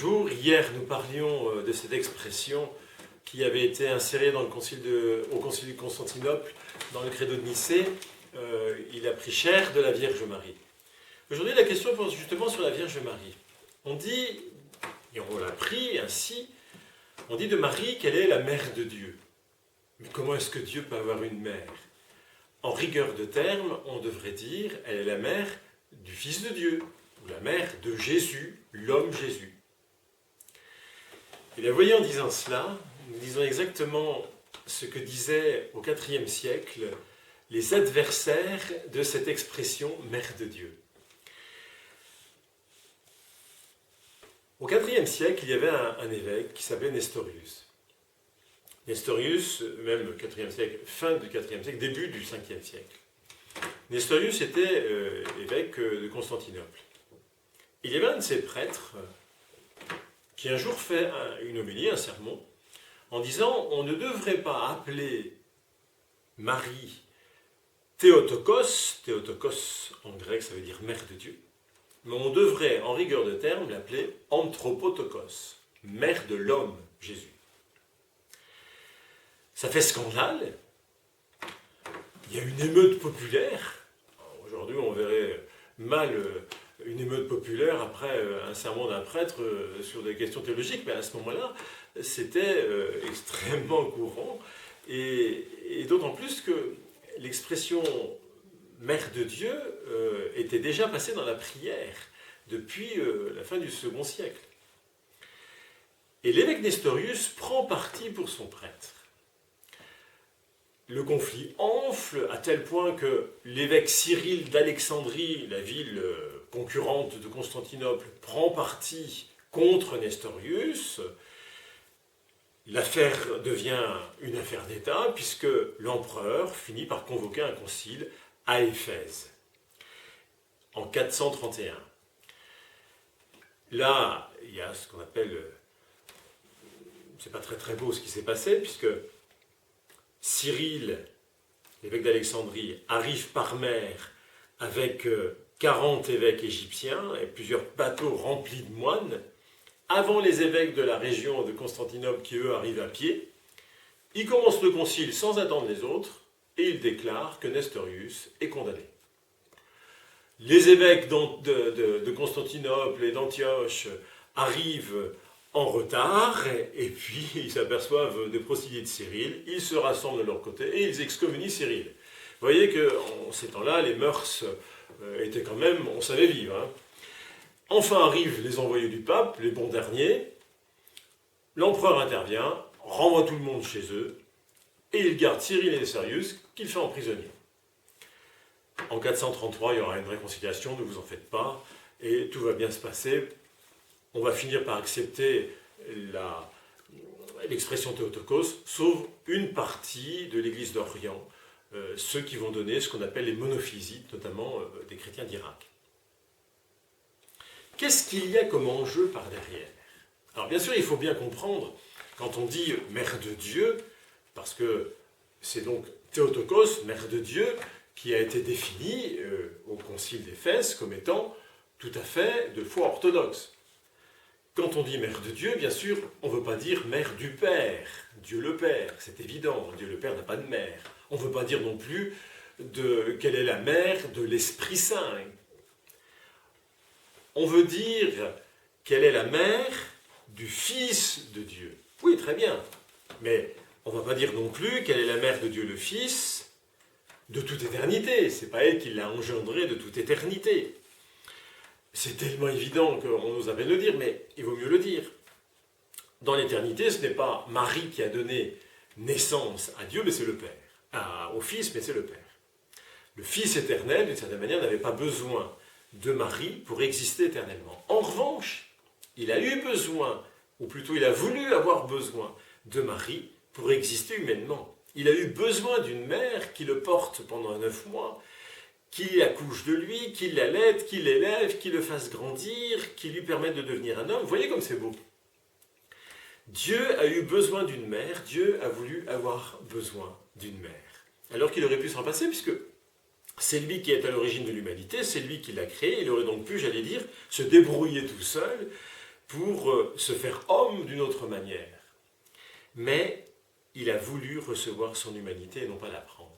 Bonjour, hier nous parlions de cette expression qui avait été insérée dans au concile de Constantinople, dans le credo de Nicée, il a pris chair de la Vierge Marie. Aujourd'hui la question porte justement sur la Vierge Marie. On dit, et on l'a pris ainsi, on dit de Marie qu'elle est la mère de Dieu. Mais comment est-ce que Dieu peut avoir une mère? En rigueur de terme, on devrait dire elle est la mère du Fils de Dieu, ou la mère de Jésus, l'homme Jésus. Et bien, vous voyez, en disant cela, nous disons exactement ce que disaient au IVe siècle les adversaires de cette expression « mère de Dieu ». Au IVe siècle, il y avait un évêque qui s'appelait Nestorius. Nestorius, même au IVe siècle, fin du IVe siècle, début du Ve siècle. Nestorius était évêque de Constantinople. Il y avait un de ses prêtres qui un jour fait une homélie, un sermon, en disant on ne devrait pas appeler Marie Théotokos, Théotokos en grec ça veut dire mère de Dieu, mais on devrait en rigueur de terme l'appeler Anthropotokos, mère de l'homme Jésus. Ça fait scandale, il y a une émeute populaire. Aujourd'hui on verrait mal une émeute populaire après un sermon d'un prêtre sur des questions théologiques, mais à ce moment-là, c'était extrêmement courant, et d'autant plus que l'expression « mère de Dieu » était déjà passée dans la prière depuis la fin du second siècle. Et l'évêque Nestorius prend parti pour son prêtre. Le conflit enfle à tel point que l'évêque Cyril d'Alexandrie, la ville concurrente de Constantinople, prend parti contre Nestorius. L'affaire devient une affaire d'État puisque l'empereur finit par convoquer un concile à Éphèse en 431. Là, il y a ce qu'on appelle, c'est pas très beau ce qui s'est passé puisque Cyril, l'évêque d'Alexandrie, arrive par mer avec 40 évêques égyptiens et plusieurs bateaux remplis de moines, avant les évêques de la région de Constantinople qui, eux, arrivent à pied. Il commence le concile sans attendre les autres et il déclare que Nestorius est condamné. Les évêques de Constantinople et d'Antioche arrivent en retard, et puis ils s'aperçoivent des procédés de Cyril, ils se rassemblent de leur côté et ils excommunient Cyril. Vous voyez qu'en ces temps-là, les mœurs étaient quand même, on savait vivre. Hein. Enfin arrivent les envoyés du pape, les bons derniers, l'empereur intervient, renvoie tout le monde chez eux, et il garde Cyril et Nestorius, qu'il fait emprisonner. En 433, il y aura une réconciliation, ne vous en faites pas, et tout va bien se passer. On va finir par accepter l'expression Théotokos, sauf une partie de l'Église d'Orient, ceux qui vont donner ce qu'on appelle les monophysites, notamment des chrétiens d'Irak. Qu'est-ce qu'il y a comme enjeu par derrière? Alors bien sûr, il faut bien comprendre, quand on dit mère de Dieu, parce que c'est donc Théotokos, mère de Dieu, qui a été définie au concile d'Éphèse comme étant tout à fait de foi orthodoxe. Quand on dit mère de Dieu, bien sûr, on ne veut pas dire mère du Père, Dieu le Père, c'est évident, Dieu le Père n'a pas de mère. On ne veut pas dire non plus quelle est la mère de l'Esprit Saint. On veut dire quelle est la mère du Fils de Dieu. Oui, très bien, mais on ne va pas dire non plus quelle est la mère de Dieu le Fils de toute éternité. Ce n'est pas elle qui l'a engendré de toute éternité. C'est tellement évident qu'on nous avait de le dire, mais il vaut mieux le dire. Dans l'éternité, ce n'est pas Marie qui a donné naissance à Dieu, mais c'est le Père. Au Fils, mais c'est le Père. Le Fils éternel, d'une certaine manière, n'avait pas besoin de Marie pour exister éternellement. En revanche, il a eu besoin, ou plutôt il a voulu avoir besoin de Marie pour exister humainement. Il a eu besoin d'une mère qui le porte pendant 9 mois, qui accouche de lui, qui l'allaite, qui l'élève, qui le fasse grandir, qui lui permette de devenir un homme. Vous voyez comme c'est beau. Dieu a eu besoin d'une mère, Dieu a voulu avoir besoin d'une mère. Alors qu'il aurait pu s'en passer, puisque c'est lui qui est à l'origine de l'humanité, c'est lui qui l'a créée, il aurait donc pu, j'allais dire, se débrouiller tout seul, pour se faire homme d'une autre manière. Mais il a voulu recevoir son humanité et non pas la prendre.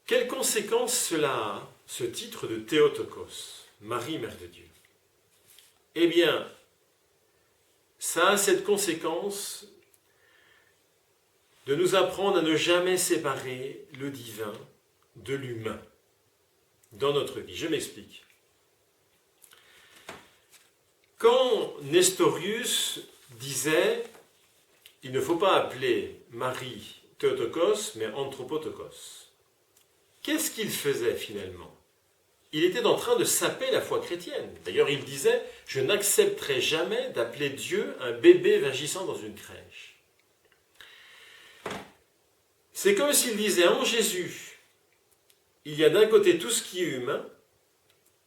Quelles conséquences cela a, ce titre de Théotokos, Marie, Mère de Dieu? Eh bien, ça a cette conséquence de nous apprendre à ne jamais séparer le divin de l'humain dans notre vie. Je m'explique. Quand Nestorius disait « il ne faut pas appeler Marie Théotokos, mais Anthropotokos », qu'est-ce qu'il faisait finalement? Il était en train de saper la foi chrétienne. D'ailleurs, il disait « je n'accepterai jamais d'appeler Dieu un bébé vagissant dans une crèche ». C'est comme s'il disait en Jésus, il y a d'un côté tout ce qui est humain,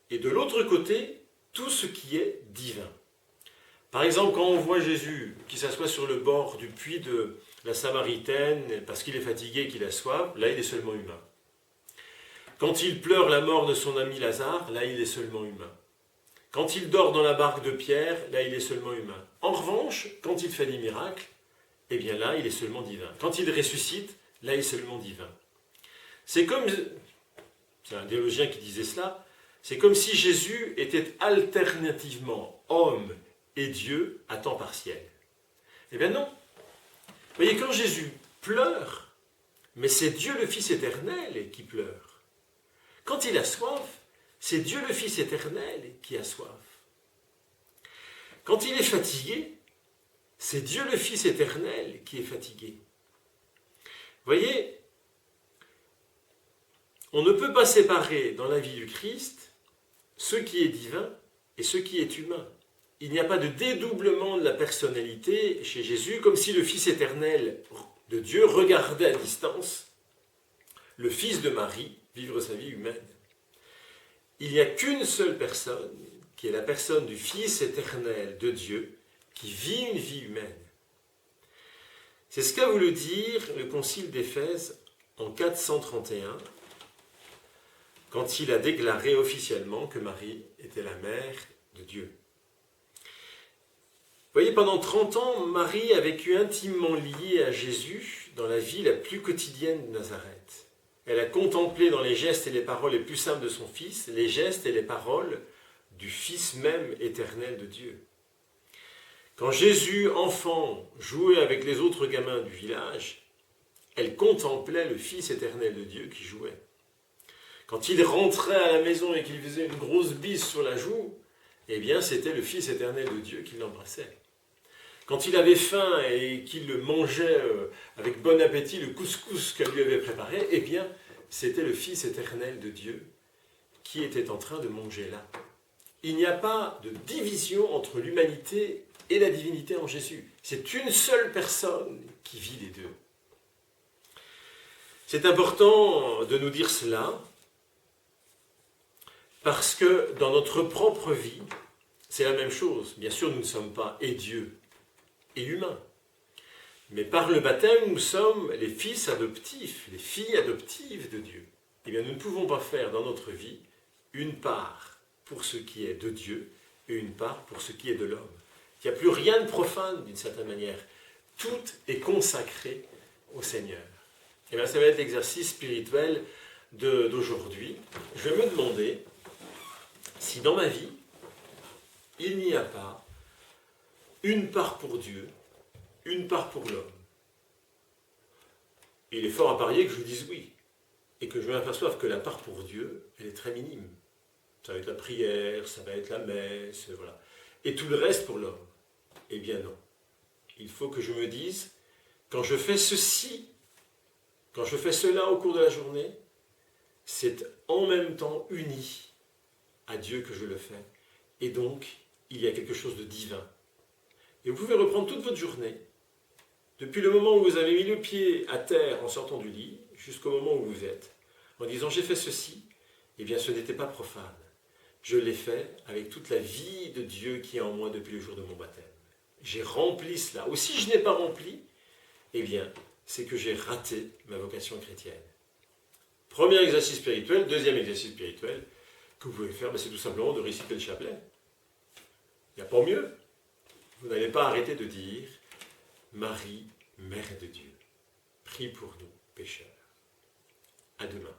et de l'autre côté, tout ce qui est divin. Par exemple, quand on voit Jésus qui s'assoit sur le bord du puits de la Samaritaine parce qu'il est fatigué et qu'il a soif, là il est seulement humain. Quand il pleure la mort de son ami Lazare, là il est seulement humain. Quand il dort dans la barque de Pierre, là il est seulement humain. En revanche, quand il fait des miracles, eh bien là il est seulement divin. Quand il ressuscite, là il est seulement divin. C'est un théologien qui disait cela, c'est comme si Jésus était alternativement homme et Dieu à temps partiel. Eh bien non. Vous voyez, quand Jésus pleure, mais c'est Dieu le Fils éternel qui pleure. Quand il a soif, c'est Dieu le Fils éternel qui a soif. Quand il est fatigué, c'est Dieu le Fils éternel qui est fatigué. Vous voyez, on ne peut pas séparer dans la vie du Christ ce qui est divin et ce qui est humain. Il n'y a pas de dédoublement de la personnalité chez Jésus, comme si le Fils éternel de Dieu regardait à distance le Fils de Marie vivre sa vie humaine. Il n'y a qu'une seule personne, qui est la personne du Fils éternel de Dieu, qui vit une vie humaine. C'est ce qu'a voulu dire le Concile d'Éphèse en 431, quand il a déclaré officiellement que Marie était la mère de Dieu. Vous voyez, pendant 30 ans, Marie a vécu intimement liée à Jésus dans la vie la plus quotidienne de Nazareth. Elle a contemplé dans les gestes et les paroles les plus simples de son Fils, les gestes et les paroles du Fils même éternel de Dieu. Quand Jésus, enfant, jouait avec les autres gamins du village, elle contemplait le Fils éternel de Dieu qui jouait. Quand il rentrait à la maison et qu'il faisait une grosse bise sur la joue, eh bien c'était le Fils éternel de Dieu qui l'embrassait. Quand il avait faim et qu'il mangeait avec bon appétit le couscous qu'elle lui avait préparé, eh bien c'était le Fils éternel de Dieu qui était en train de manger là. Il n'y a pas de division entre l'humanité et la divinité en Jésus. C'est une seule personne qui vit les deux. C'est important de nous dire cela, parce que dans notre propre vie, c'est la même chose. Bien sûr, nous ne sommes pas et Dieu et humains. Mais par le baptême, nous sommes les fils adoptifs, les filles adoptives de Dieu. Eh bien, nous ne pouvons pas faire dans notre vie une part pour ce qui est de Dieu et une part pour ce qui est de l'homme. Il n'y a plus rien de profane d'une certaine manière. Tout est consacré au Seigneur. Eh bien, ça va être l'exercice spirituel d'aujourd'hui. Je vais me demander si dans ma vie, il n'y a pas une part pour Dieu, une part pour l'homme. Il est fort à parier que je dise oui, et que je m'aperçoive que la part pour Dieu, elle est très minime. Ça va être la prière, ça va être la messe, voilà. Et tout le reste pour l'homme. Eh bien non. Il faut que je me dise, quand je fais ceci, quand je fais cela au cours de la journée, c'est en même temps uni à Dieu que je le fais. Et donc, il y a quelque chose de divin. Et vous pouvez reprendre toute votre journée, depuis le moment où vous avez mis le pied à terre en sortant du lit, jusqu'au moment où vous êtes, en disant « j'ai fait ceci », eh bien ce n'était pas profane. Je l'ai fait avec toute la vie de Dieu qui est en moi depuis le jour de mon baptême. J'ai rempli cela. Ou si je n'ai pas rempli, eh bien, c'est que j'ai raté ma vocation chrétienne. Premier exercice spirituel. Deuxième exercice spirituel que vous pouvez faire, c'est tout simplement de réciter le chapelet. Il n'y a pas mieux. Vous n'allez pas arrêter de dire Marie, Mère de Dieu, prie pour nous, pécheurs. À demain.